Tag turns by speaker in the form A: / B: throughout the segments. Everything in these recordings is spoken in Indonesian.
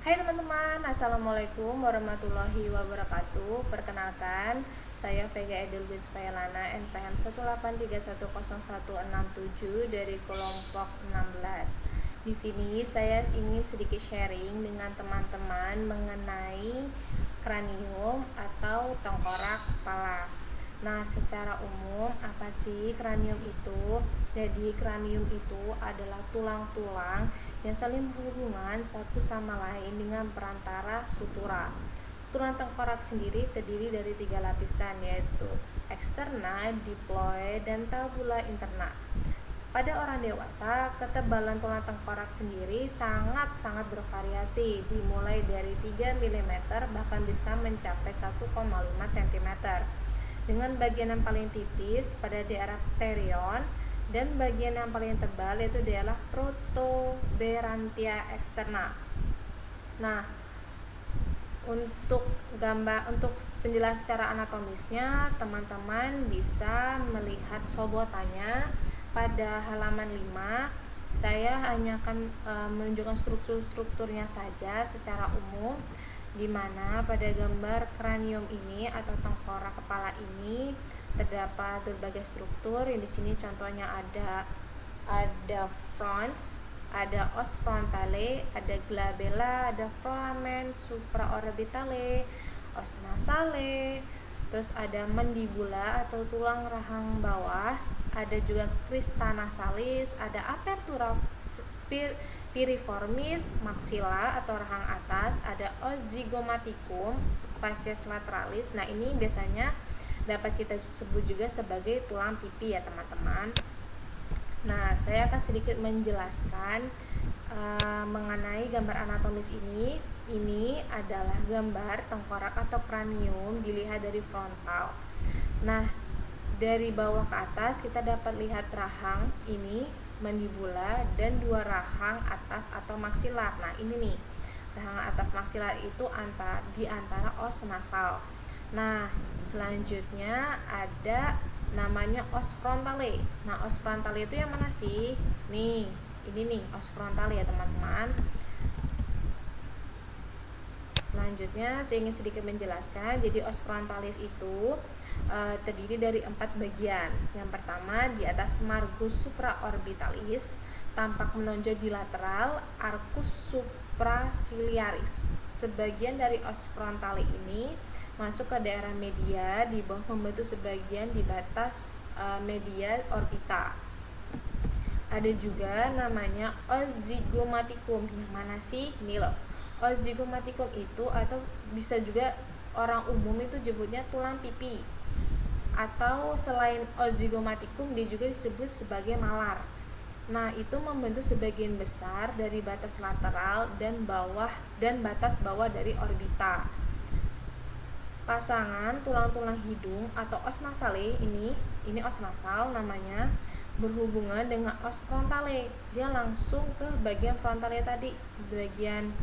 A: Hai teman-teman, Assalamualaikum warahmatullahi wabarakatuh. Perkenalkan, saya Vega Edelwis Failana NPM 183100167 dari kelompok 16. Di sini saya ingin sedikit sharing dengan teman-teman mengenai kranium atau tengkorak kepala. Nah, secara umum apa sih kranium itu? Jadi kranium itu adalah tulang-tulang yang saling berhubungan satu sama lain dengan perantara sutura. Tulang tengkorak sendiri terdiri dari 3 lapisan, yaitu eksterna, diploid, dan tabula interna. Pada orang dewasa, ketebalan tulang tengkorak sendiri sangat-sangat bervariasi, dimulai dari 3 mm bahkan bisa mencapai 1,5 cm. Dengan bagian yang paling tipis pada daerah pterion dan bagian yang paling tebal yaitu daerah protuberantia eksterna. Nah, untuk penjelasan secara anatomisnya, teman-teman bisa melihat sobotannya pada halaman 5. Saya hanya akan menunjukkan strukturnya saja secara umum, di mana pada gambar kranium ini atau tengkorak kepala ini terdapat berbagai struktur. Yang di sini contohnya ada frons, ada os frontale, ada glabella, ada foramen supraorbitale, os nasale, terus ada mandibula atau tulang rahang bawah, ada juga crista nasalis, ada apertura piriformis, maxilla atau rahang atas, ada os zygomaticum, facies lateralis. Nah, ini biasanya dapat kita sebut juga sebagai tulang pipi ya teman-teman. Nah, saya akan sedikit menjelaskan mengenai gambar anatomis ini. Ini adalah gambar tengkorak atau kranium dilihat dari frontal. Nah, dari bawah ke atas kita dapat lihat rahang ini, mandibula, dan 2 rahang atas atau maksilar. Nah, ini nih, rahang atas maksilar itu di antara os nasal. Nah, selanjutnya ada namanya os frontale. Nah, os frontale itu yang mana sih? Nih, ini nih os frontale ya teman-teman. Selanjutnya saya ingin sedikit menjelaskan. Jadi os frontalis itu terdiri dari 4 bagian. Yang pertama, di atas margus supraorbitalis tampak menonjol di lateral arcus supraciliaris. Sebagian dari os frontale ini masuk ke daerah media di bawah membentuk sebagian di batas media orbita. Ada juga namanya os zygomaticum. Yang mana sih? Ini loh. Os zygomaticum itu atau bisa juga orang umum itu sebutnya tulang pipi. Atau selain os zygomaticum dia juga disebut sebagai malar. Nah, itu membentuk sebagian besar dari batas lateral dan batas bawah dari orbita. Pasangan tulang-tulang hidung atau os nasale ini os nasal namanya, berhubungan dengan os frontale. Dia langsung ke bagian frontale tadi, bagian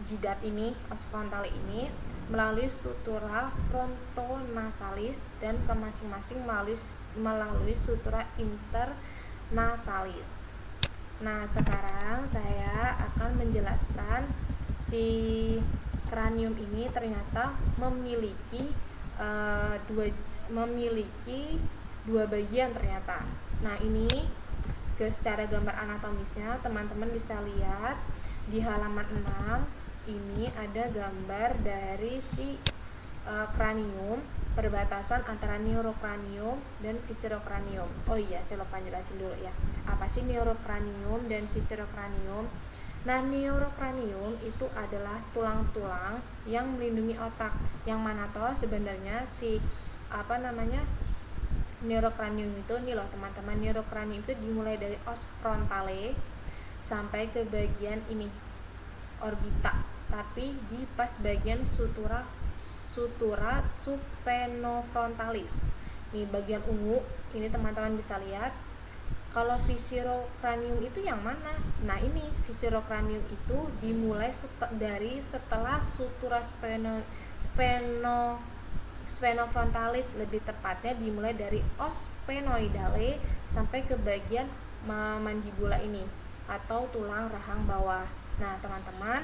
A: jidat ini, os frontale ini melalui sutura frontonasalis dan ke masing-masing melalui sutura internasalis. Nah, sekarang saya akan menjelaskan si kranium ini ternyata memiliki dua bagian ternyata. Nah, ini secara gambar anatomisnya teman-teman bisa lihat di halaman 6. Ini ada gambar dari si kranium, perbatasan antara neurokranium dan viscerokranium. Oh iya, saya lupa jelasin dulu ya. Apa sih neurokranium dan viscerokranium? Nah, neurokranium itu adalah tulang-tulang yang melindungi otak. Yang mana toh sebenarnya si neurokranium itu nih loh teman-teman. Neurokranium itu dimulai dari os frontale sampai ke bagian ini orbita, tapi di pas bagian sutura supinofrontalis. Nih bagian ungu ini teman-teman bisa lihat. Kalau viscerokranium itu yang mana? Nah, ini viscerokranium itu dimulai dari setelah sutura sphenofrontalis, lebih tepatnya dimulai dari os sphenoidale sampai ke bagian mandibula ini atau tulang rahang bawah. Nah, teman-teman,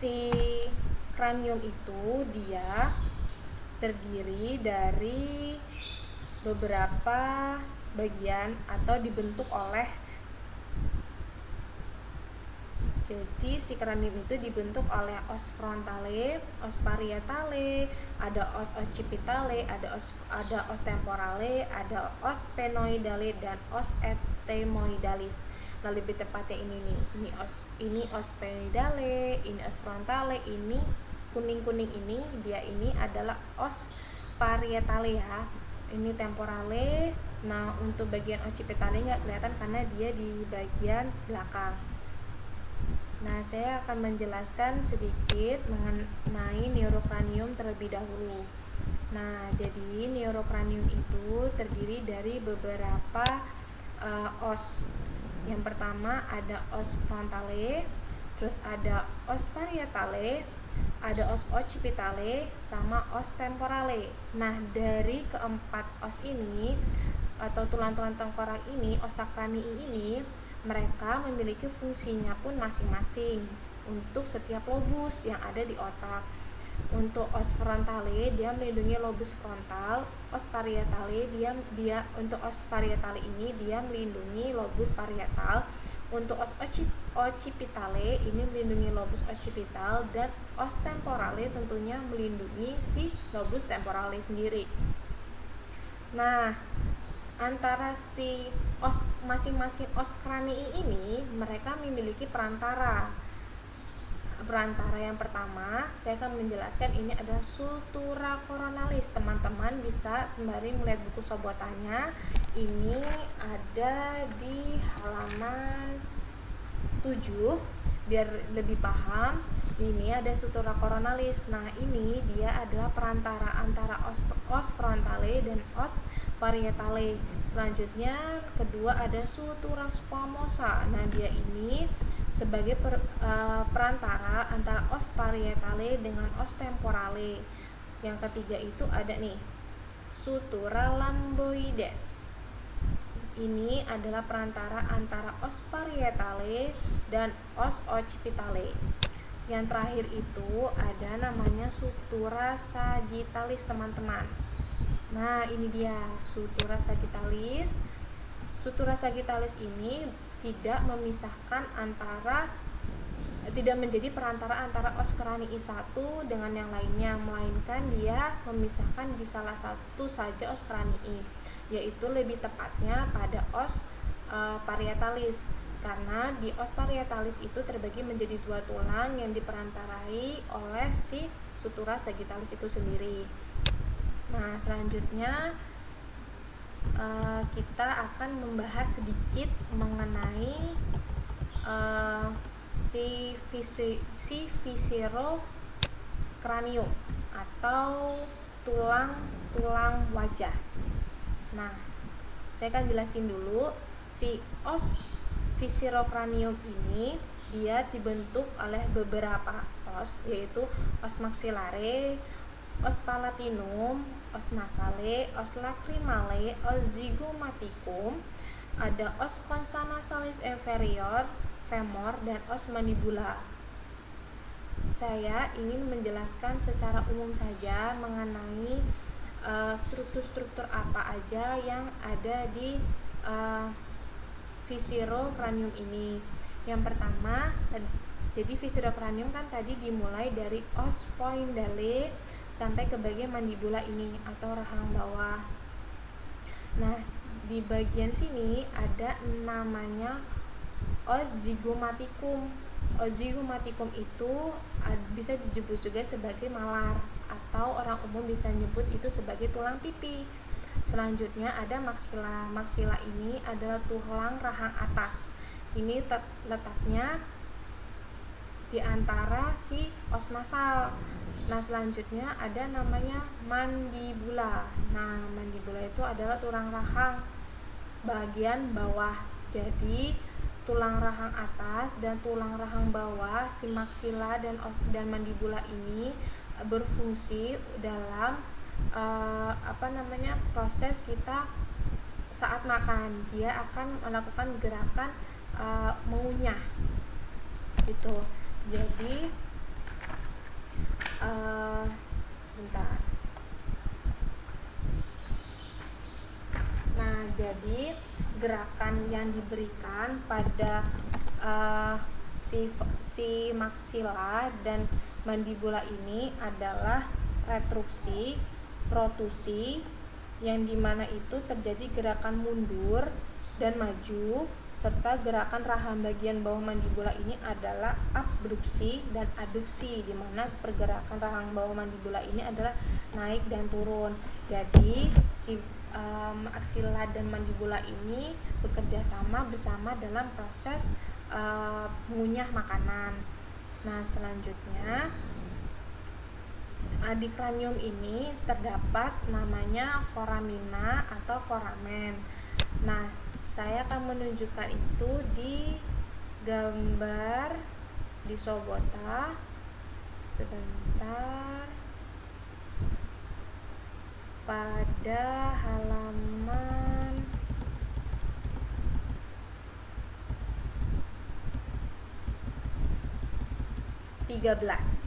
A: si kranium itu dia terdiri dari beberapa bagian atau dibentuk oleh, jadi si kranium itu dibentuk oleh os frontale, os parietale, ada os occipitale, ada os temporale, ada os sphenoidale dan os ethmoidalis. Nah, lebih tepatnya ini nih, ini os sphenoidale, ini os frontale, ini kuning-kuning ini dia ini adalah os parietale ya. Ini temporale. Nah, untuk bagian occipitale nggak kelihatan karena dia di bagian belakang. Nah, saya akan menjelaskan sedikit mengenai neurocranium terlebih dahulu. Nah, jadi neurocranium itu terdiri dari beberapa os. Yang pertama ada os frontale, terus ada os parietale, ada os occipitale, sama os temporale. Nah, dari keempat os ini atau tulang-tulang tengkorak ini, ossa cranii ini, mereka memiliki fungsinya pun masing-masing untuk setiap lobus yang ada di otak. Untuk os frontale dia melindungi lobus frontal, os parietale untuk os parietale ini dia melindungi lobus parietal, untuk os occipitale ini melindungi lobus occipital, dan os temporale tentunya melindungi si lobus temporale sendiri. Nah, antara si masing-masing os cranii ini mereka memiliki perantara. Perantara yang pertama saya akan menjelaskan ini adalah sutura coronalis. Teman-teman bisa sembari melihat buku sobotannya. Ini ada di halaman 7 biar lebih paham. Ini ada sutura coronalis. Nah, ini dia adalah perantara antara os frontale dan os parietale. Selanjutnya kedua ada sutura squamosa. Nah, dia ini sebagai perantara antara os parietale dengan os temporale. Yang ketiga itu ada nih sutura lamboides. Ini adalah perantara antara os parietale dan os occipitale. Yang terakhir itu ada namanya sutura sagittalis, teman-teman. Nah, ini dia sutura sagittalis. Sutura sagittalis ini tidak menjadi perantara antara os cranii 1 dengan yang lainnya, melainkan dia memisahkan di salah satu saja os cranii, yaitu lebih tepatnya pada os parietalis. Karena di os parietalis itu terbagi menjadi 2 tulang yang diperantarai oleh si sutura sagittalis itu sendiri. Nah, selanjutnya kita akan membahas sedikit mengenai si viscerocranium atau tulang wajah. Nah, saya akan jelasin dulu si os viscerocranium ini dia dibentuk oleh beberapa os, yaitu os maxillare, os palatinum, os nasale, os lacrimale, os zygomaticum, ada os concha nasalis inferior, femur, dan os mandibula. Saya ingin menjelaskan secara umum saja mengenai struktur-struktur apa aja yang ada di viscerocranium ini. Yang pertama, jadi viscerocranium kan tadi dimulai dari os poindale sampai ke bagian mandibula ini atau rahang bawah. Nah, di bagian sini ada namanya os zygomaticum. Os zygomaticum itu bisa disebut juga sebagai malar, atau orang umum bisa nyebut itu sebagai tulang pipi. Selanjutnya ada maksila. Maksila ini adalah tulang rahang atas. Ini letaknya di antara si os nasal. Nah, selanjutnya ada namanya mandibula. Nah, mandibula itu adalah tulang rahang bagian bawah. Jadi tulang rahang atas dan tulang rahang bawah, si maksila dan mandibula ini berfungsi dalam proses kita saat makan. Dia akan melakukan gerakan mengunyah gitu. Jadi sebentar. Nah, jadi gerakan yang diberikan pada si maksila dan mandibula ini adalah retruksi, protusi, yang dimana itu terjadi gerakan mundur dan maju, serta gerakan rahang bagian bawah mandibula ini adalah abduksi dan aduksi, di mana pergerakan rahang bawah mandibula ini adalah naik dan turun. Jadi si aksila dan mandibula ini bekerja sama bersama dalam proses mengunyah makanan. Nah, selanjutnya di kranium ini terdapat namanya foramina atau foramen. Nah, saya akan menunjukkan itu di gambar di Sobota. Sebentar. Pada halaman 13.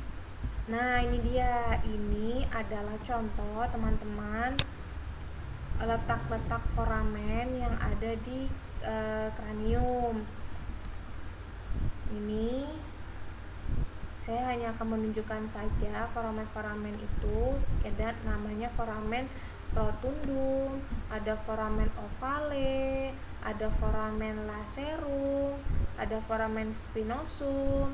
A: Nah, ini dia. Ini adalah contoh teman-teman letak-letak foramen yang ada di kranium. Ini saya hanya akan menunjukkan saja foramen-foramen itu. Ada namanya foramen rotundum, ada foramen ovale, ada foramen lacerum, ada foramen spinosum,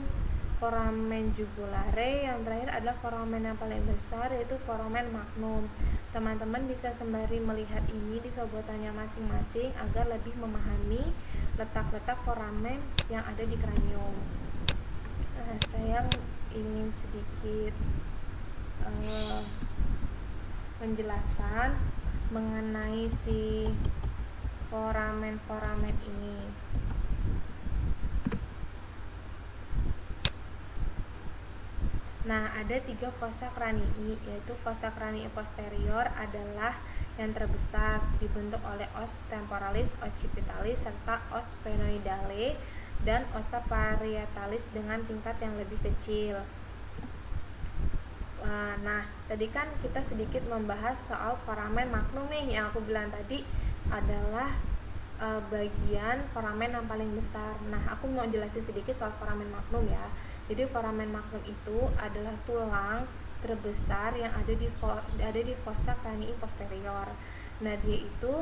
A: foramen jugulare, yang terakhir adalah foramen yang paling besar yaitu foramen magnum. Teman-teman bisa sembari melihat ini di sobotannya masing-masing agar lebih memahami letak-letak foramen yang ada di kranium. Saya ingin sedikit menjelaskan mengenai si foramen-foramen ini. Nah, ada 3 fossa cranii, yaitu fossa cranii posterior adalah yang terbesar, dibentuk oleh os temporalis, occipitalis, serta os sphenoidale dan ossa parietalis dengan tingkat yang lebih kecil. Nah, tadi kan kita sedikit membahas soal foramen magnum nih, yang aku bilang tadi adalah bagian foramen yang paling besar. Nah, aku mau jelasin sedikit soal foramen magnum ya. Jadi foramen magnum itu adalah tulang terbesar yang ada di fossa cranii posterior. Nah, dia itu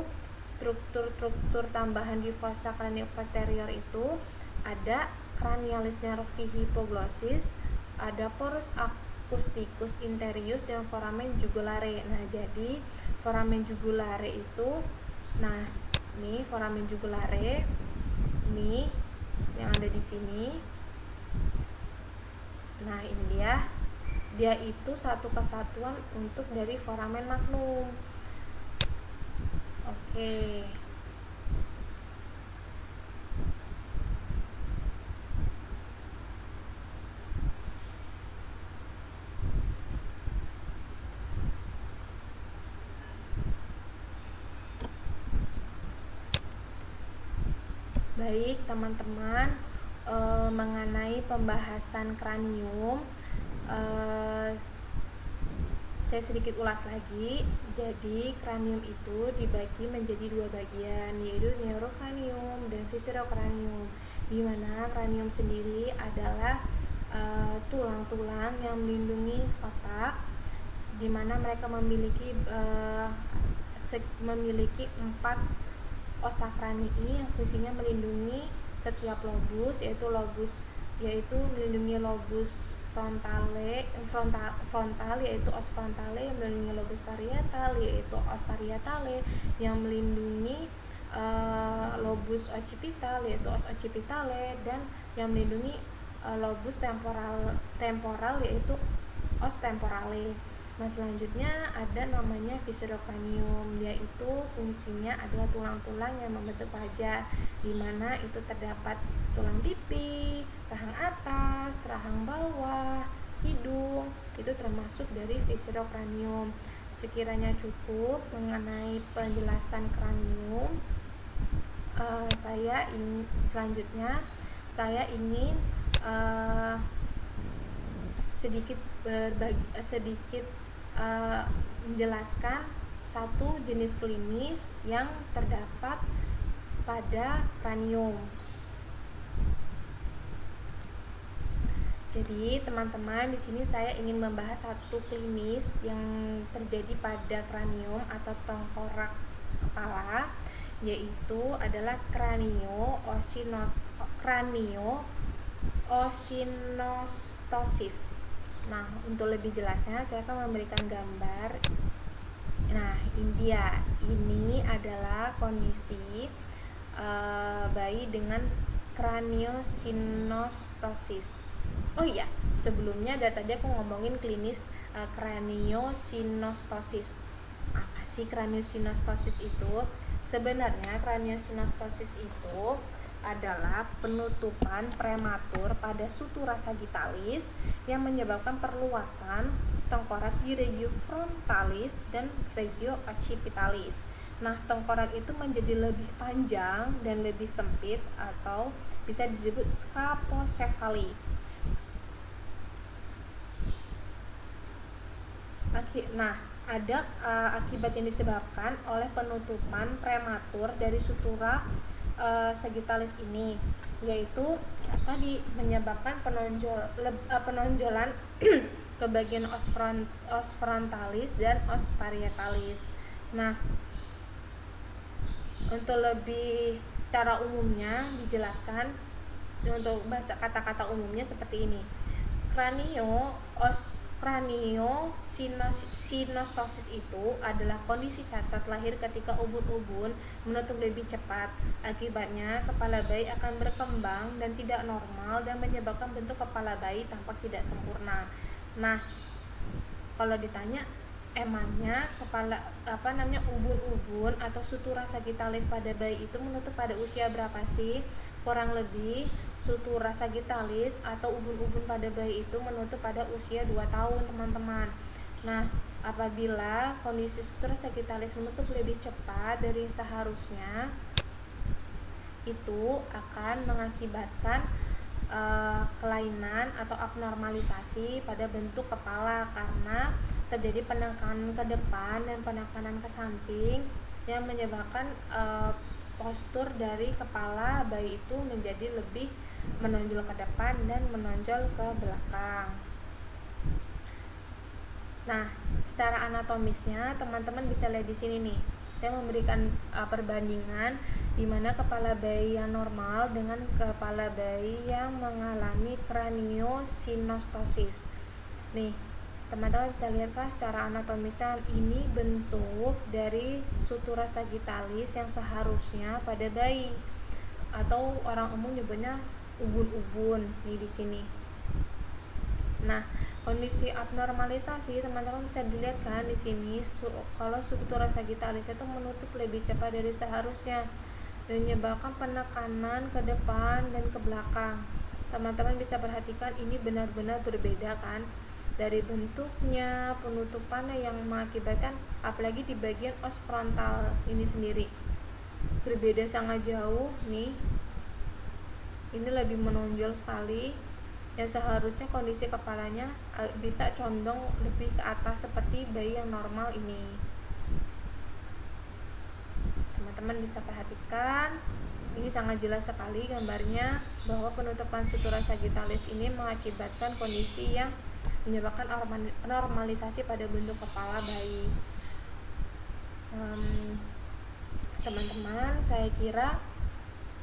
A: struktur tambahan di fossa cranii posterior itu ada cranialis nervi hypoglossal, ada porus acousticus interius, dan foramen jugulare. Nah, jadi foramen jugulare itu, nah ini foramen jugulare, ini yang ada di sini. Nah, ini dia itu satu kesatuan untuk dari foramen magnum. Oke. Baik, teman-teman, mengenai pembahasan kranium, saya sedikit ulas lagi. Jadi kranium itu dibagi menjadi 2 bagian, yaitu neurocranium dan viscerocranium, di mana kranium sendiri adalah tulang-tulang yang melindungi otak, di mana mereka memiliki 4 ossa cranii yang fungsinya melindungi setiap lobus, yaitu melindungi lobus frontal yaitu os frontale, yang melindungi lobus parietal yaitu os parietale, yang melindungi lobus occipital yaitu os occipitale, dan yang melindungi lobus temporal yaitu os temporale. Nah, selanjutnya ada namanya viscerocranium, yaitu fungsinya adalah tulang-tulang yang membentuk wajah, di mana itu terdapat tulang pipi, rahang atas, rahang bawah, hidung, itu termasuk dari viscerocranium. Sekiranya cukup mengenai penjelasan kranium, selanjutnya saya ingin sedikit menjelaskan satu jenis klinis yang terdapat pada kranium. Jadi teman-teman, di sini saya ingin membahas satu klinis yang terjadi pada kranium atau tengkorak kepala, yaitu adalah craniosynostosis. Nah, untuk lebih jelasnya saya akan memberikan gambar. Nah, ini adalah kondisi bayi dengan craniosynostosis. Oh iya, sebelumnya tadi aku ngomongin klinis craniosynostosis. Apa sih craniosynostosis itu? Sebenarnya craniosynostosis itu adalah penutupan prematur pada sutura sagittalis yang menyebabkan perluasan tengkorak di regio frontalis dan regio occipitalis. Nah, tengkorak itu menjadi lebih panjang dan lebih sempit atau bisa disebut scaposefali. Nah, ada akibat yang disebabkan oleh penutupan prematur dari sutura sagittalis ini, yaitu tadi menyebabkan penonjolan ke bagian os frontalis dan os parietalis. Nah, untuk lebih secara umumnya dijelaskan, untuk bahasa kata-kata umumnya seperti ini. Craniosynostosis itu adalah kondisi cacat lahir ketika ubun-ubun menutup lebih cepat. Akibatnya, kepala bayi akan berkembang dan tidak normal dan menyebabkan bentuk kepala bayi tampak tidak sempurna. Nah, kalau ditanya emangnya ubun-ubun atau sutura sagittalis pada bayi itu menutup pada usia berapa sih? Kurang lebih sutura sagittalis atau ubun-ubun pada bayi itu menutup pada usia 2 tahun, teman-teman. Nah, apabila kondisi sutura sagittalis menutup lebih cepat dari seharusnya, itu akan mengakibatkan kelainan atau abnormalisasi pada bentuk kepala karena terjadi penekanan ke depan dan penekanan ke samping yang menyebabkan postur dari kepala bayi itu menjadi lebih menonjol ke depan dan menonjol ke belakang. Nah, secara anatomisnya teman-teman bisa lihat di sini nih. Saya memberikan perbandingan di mana kepala bayi yang normal dengan kepala bayi yang mengalami craniosynostosis. Nih, teman-teman bisa lihat kan secara anatomisnya, ini bentuk dari sutura sagittalis yang seharusnya pada bayi, atau orang umum nyebutnya ubun-ubun nih di sini. Nah, kondisi abnormalisasi teman-teman bisa dilihat kan di sini, kalau sutura sagittalis itu menutup lebih cepat dari seharusnya dan menyebabkan penekanan ke depan dan ke belakang. Teman-teman bisa perhatikan ini benar-benar berbeda kan, dari bentuknya, penutupannya yang mengakibatkan, apalagi di bagian os frontal ini sendiri berbeda sangat jauh nih. Ini lebih menonjol sekali, yang seharusnya kondisi kepalanya bisa condong lebih ke atas seperti bayi yang normal ini. Teman-teman bisa perhatikan, ini sangat jelas sekali gambarnya bahwa penutupan sutura sagittalis ini mengakibatkan kondisi yang menyebabkan normalisasi pada bentuk kepala bayi. Teman-teman, saya kira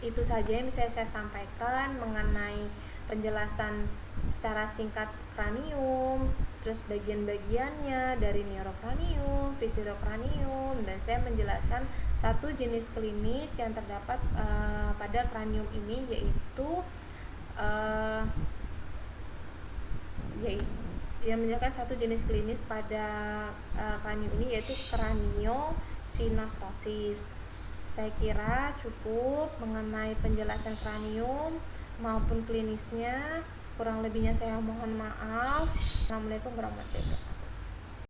A: itu saja yang bisa saya sampaikan mengenai penjelasan secara singkat kranium, terus bagian-bagiannya dari neurokranium, fisiokranium, dan saya menjelaskan satu jenis klinis yang terdapat pada kranium ini, yaitu yang menjelaskan satu jenis klinis pada kranium ini, yaitu craniosynostosis. Saya kira cukup mengenai penjelasan kranium maupun klinisnya. Kurang lebihnya saya mohon maaf. Assalamualaikum warahmatullahi wabarakatuh.